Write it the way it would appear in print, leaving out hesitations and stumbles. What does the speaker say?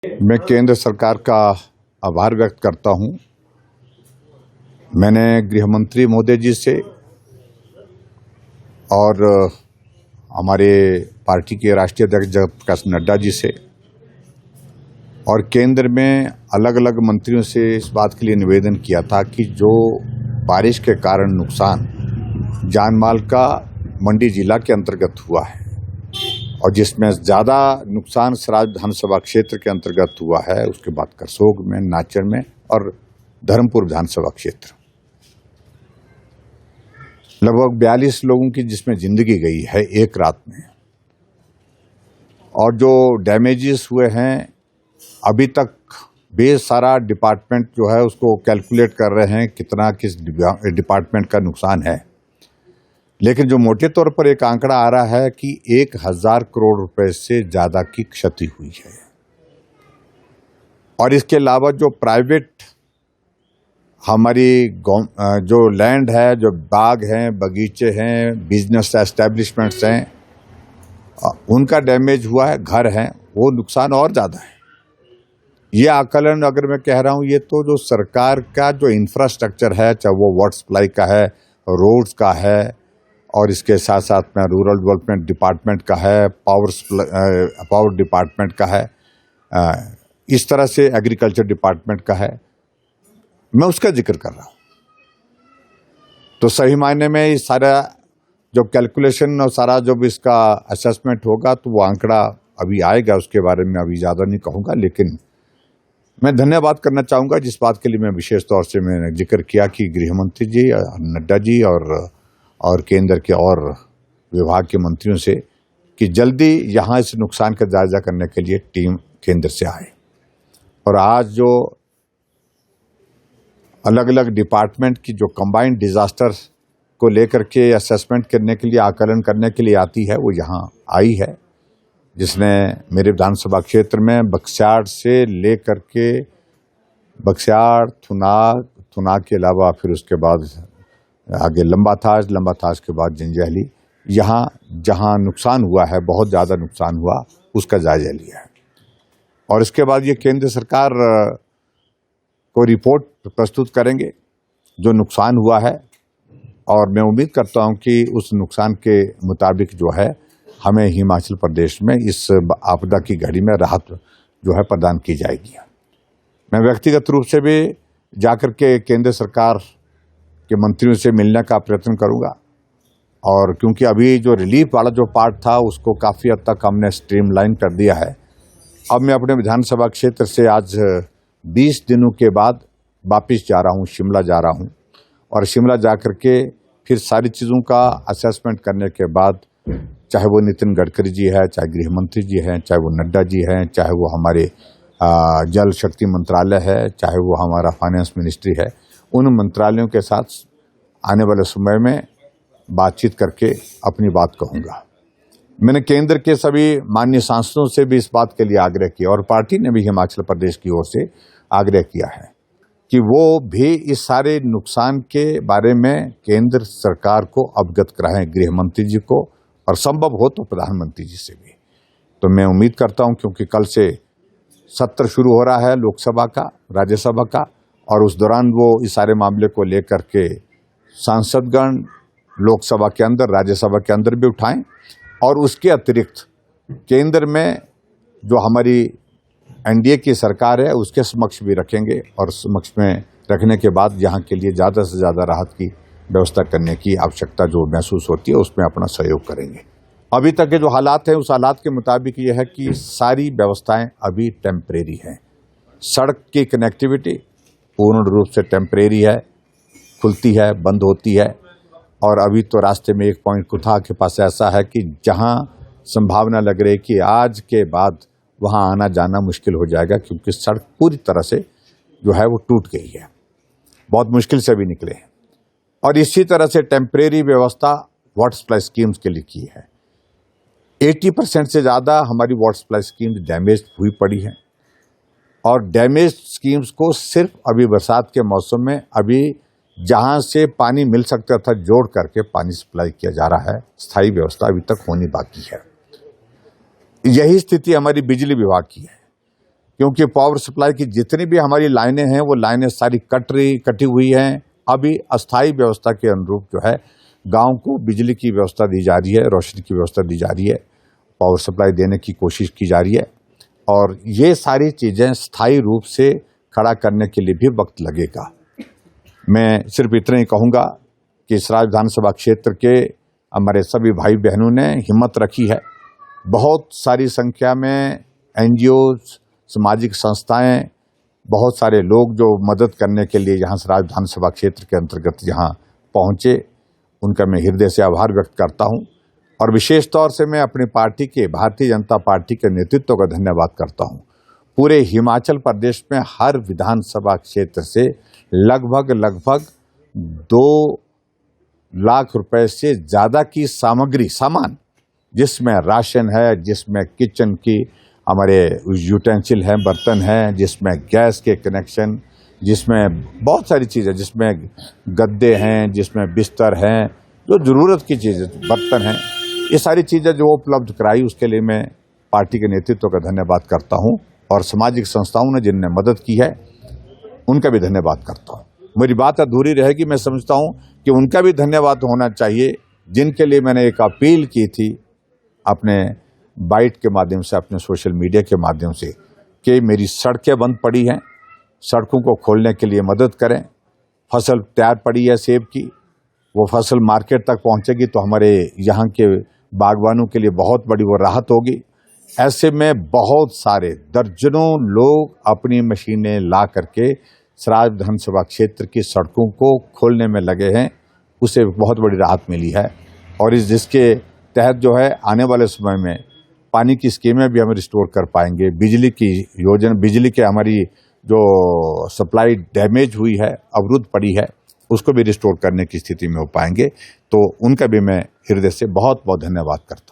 मैं केंद्र सरकार का आभार व्यक्त करता हूं। मैंने गृह मंत्री महोदय जी से और हमारे पार्टी के राष्ट्रीय अध्यक्ष जगत प्रकाश नड्डा जी से और केंद्र में अलग अलग मंत्रियों से इस बात के लिए निवेदन किया था कि जो बारिश के कारण नुकसान जान माल का मंडी जिला के अंतर्गत हुआ है और जिसमें ज़्यादा नुकसान सराज विधानसभा क्षेत्र के अंतर्गत हुआ है, उसके बाद करसोग में, नाचर में और धर्मपुर विधानसभा क्षेत्र, लगभग 42 लोगों की जिसमें जिंदगी गई है एक रात में। और जो डैमेजेस हुए हैं अभी तक सारा डिपार्टमेंट जो है उसको कैलकुलेट कर रहे हैं कितना किस डिपार्टमेंट का नुकसान है, लेकिन जो मोटे तौर पर एक आंकड़ा आ रहा है कि 1000 करोड़ रुपए से ज्यादा की क्षति हुई है। और इसके अलावा जो प्राइवेट हमारी जो लैंड है, जो बाग हैं, बगीचे हैं, बिजनेस एस्टेब्लिशमेंट्स हैं, उनका डैमेज हुआ है, घर हैं, वो नुकसान और ज्यादा है। ये आकलन अगर मैं कह रहा हूं, ये तो जो सरकार का जो इंफ्रास्ट्रक्चर है, चाहे वो वाटर सप्लाई का है, रोड्स का है और इसके साथ साथ में रूरल डेवलपमेंट डिपार्टमेंट का है, पावर डिपार्टमेंट का है, इस तरह से एग्रीकल्चर डिपार्टमेंट का है, मैं उसका जिक्र कर रहा हूं। तो सही मायने में ये सारा जो कैलकुलेशन और सारा जब इसका असेसमेंट होगा तो वो आंकड़ा अभी आएगा, उसके बारे में अभी ज़्यादा नहीं कहूँगा। लेकिन मैं धन्यवाद करना चाहूँगा जिस बात के लिए मैं विशेष तौर से मैंने जिक्र किया कि गृह मंत्री जी, नड्डा जी और केंद्र के और विभाग के मंत्रियों से कि जल्दी यहाँ इस नुकसान का जायजा करने के लिए टीम केंद्र से आए। और आज जो अलग अलग डिपार्टमेंट की जो कंबाइंड डिजास्टर को लेकर के असेसमेंट करने के लिए, आकलन करने के लिए आती है, वो यहाँ आई है, जिसने मेरे विधानसभा क्षेत्र में बक्स्याड़ से लेकर के बक्स्याड़, थुनाग के अलावा फिर उसके बाद आगे लंबा थाज के बाद जंजैहली, यहाँ जहाँ नुकसान हुआ है, बहुत ज़्यादा नुकसान हुआ, उसका जायजा लिया है। और इसके बाद ये केंद्र सरकार को रिपोर्ट प्रस्तुत करेंगे जो नुकसान हुआ है। और मैं उम्मीद करता हूँ कि उस नुकसान के मुताबिक जो है हमें हिमाचल प्रदेश में इस आपदा की घड़ी में राहत जो है प्रदान की जाएगी। मैं व्यक्तिगत रूप से भी जाकर के केंद्र सरकार के मंत्रियों से मिलने का प्रयत्न करूंगा। और क्योंकि अभी जो रिलीफ वाला जो पार्ट था उसको काफ़ी हद तक हमने स्ट्रीमलाइन कर दिया है, अब मैं अपने विधानसभा क्षेत्र से आज 20 दिनों के बाद वापस जा रहा हूं, शिमला जा रहा हूं। और शिमला जा कर के फिर सारी चीज़ों का असेसमेंट करने के बाद, चाहे वो नितिन गडकरी जी है, चाहे गृह मंत्री जी हैं, चाहे वो नड्डा जी हैं, चाहे वो हमारे जल शक्ति मंत्रालय है, चाहे वो हमारा फाइनेंस मिनिस्ट्री है, उन मंत्रालयों के साथ आने वाले समय में बातचीत करके अपनी बात कहूँगा। मैंने केंद्र के सभी माननीय सांसदों से भी इस बात के लिए आग्रह किया और पार्टी ने भी हिमाचल प्रदेश की ओर से आग्रह किया है कि वो भी इस सारे नुकसान के बारे में केंद्र सरकार को अवगत कराएं, गृह मंत्री जी को, और संभव हो तो प्रधानमंत्री जी से भी। तो मैं उम्मीद करता हूं, क्योंकि कल से सत्र शुरू हो रहा है लोकसभा का, राज्यसभा का, और उस दौरान वो इस सारे मामले को लेकर के सांसदगण लोकसभा के अंदर, राज्यसभा के अंदर भी उठाएं। और उसके अतिरिक्त केंद्र में जो हमारी एनडीए की सरकार है उसके समक्ष भी रखेंगे, और समक्ष में रखने के बाद यहाँ के लिए ज़्यादा से ज़्यादा राहत की व्यवस्था करने की आवश्यकता जो महसूस होती है उसमें अपना सहयोग करेंगे। अभी तक के जो हालात हैं उस हालात के मुताबिक ये है कि सारी व्यवस्थाएं अभी टेम्परेरी हैं। सड़क की कनेक्टिविटी पूर्ण रूप से टेम्परेरी है, खुलती है, बंद होती है। और अभी तो रास्ते में एक पॉइंट कुथा के पास ऐसा है कि जहां संभावना लग रही है कि आज के बाद वहां आना जाना मुश्किल हो जाएगा, क्योंकि सड़क पूरी तरह से जो है वो टूट गई है, बहुत मुश्किल से भी निकले हैं। और इसी तरह से टेम्परेरी व्यवस्था वाटर सप्लाई स्कीम्स के लिए की है। 80% से ज़्यादा हमारी वाटर सप्लाई स्कीम्स डैमेज हुई पड़ी हैं, और डैमेज स्कीम्स को सिर्फ अभी बरसात के मौसम में अभी जहां से पानी मिल सकता था जोड़ करके पानी सप्लाई किया जा रहा है। स्थायी व्यवस्था अभी तक होनी बाकी है। यही स्थिति हमारी बिजली विभाग की है क्योंकि पावर सप्लाई की जितनी भी हमारी लाइनें हैं वो लाइनें सारी कटी हुई हैं। अभी अस्थायी व्यवस्था के अनुरूप जो है गांव को बिजली की व्यवस्था दी जा रही है, रोशनी की व्यवस्था दी जा रही है, पावर सप्लाई देने की कोशिश की जा रही है। और ये सारी चीज़ें स्थायी रूप से खड़ा करने के लिए भी वक्त लगेगा। मैं सिर्फ इतना ही कहूँगा कि सराज विधानसभा क्षेत्र के हमारे सभी भाई बहनों ने हिम्मत रखी है। बहुत सारी संख्या में NGOs, सामाजिक संस्थाएं, बहुत सारे लोग जो मदद करने के लिए यहाँ सराज विधानसभा क्षेत्र के अंतर्गत यहाँ पहुँचे, उनका मैं हृदय से आभार व्यक्त करता हूँ। और विशेष तौर से मैं अपनी पार्टी के, भारतीय जनता पार्टी के नेतृत्व का धन्यवाद करता हूँ। पूरे हिमाचल प्रदेश में हर विधानसभा क्षेत्र से लगभग 2 लाख रुपए से ज़्यादा की सामान, जिसमें राशन है, जिसमें किचन की हमारे यूटेंसिल हैं, बर्तन हैं, जिसमें गैस के कनेक्शन, जिसमें बहुत सारी चीज़ें, जिसमें गद्दे हैं, जिसमें बिस्तर हैं, जो ज़रूरत की चीज़ें, बर्तन हैं, ये सारी चीज़ें जो उपलब्ध कराई, उसके लिए मैं पार्टी के नेतृत्व का धन्यवाद करता हूं। और सामाजिक संस्थाओं ने जिनने मदद की है उनका भी धन्यवाद करता हूं। मेरी बात अधूरी रहेगी, मैं समझता हूं कि उनका भी धन्यवाद होना चाहिए जिनके लिए मैंने एक अपील की थी अपने बाइट के माध्यम से, अपने सोशल मीडिया के माध्यम से, कि मेरी सड़कें बंद पड़ी हैं, सड़कों को खोलने के लिए मदद करें। फसल तैयार पड़ी है सेब की, वो फसल मार्केट तक पहुंचेगी तो हमारे यहाँ के बागवानों के लिए बहुत बड़ी वो राहत होगी। ऐसे में बहुत सारे दर्जनों लोग अपनी मशीनें ला करके सराज विधानसभा क्षेत्र की सड़कों को खोलने में लगे हैं, उसे बहुत बड़ी राहत मिली है। और जिसके तहत जो है आने वाले समय में पानी की स्कीमें भी हम रिस्टोर कर पाएंगे। बिजली की योजना, बिजली के हमारी जो सप्लाई डैमेज हुई है, अवरुद्ध पड़ी है, उसको भी रिस्टोर करने की स्थिति में हो पाएंगे। तो उनका भी मैं हृदय से बहुत बहुत धन्यवाद करता हूँ।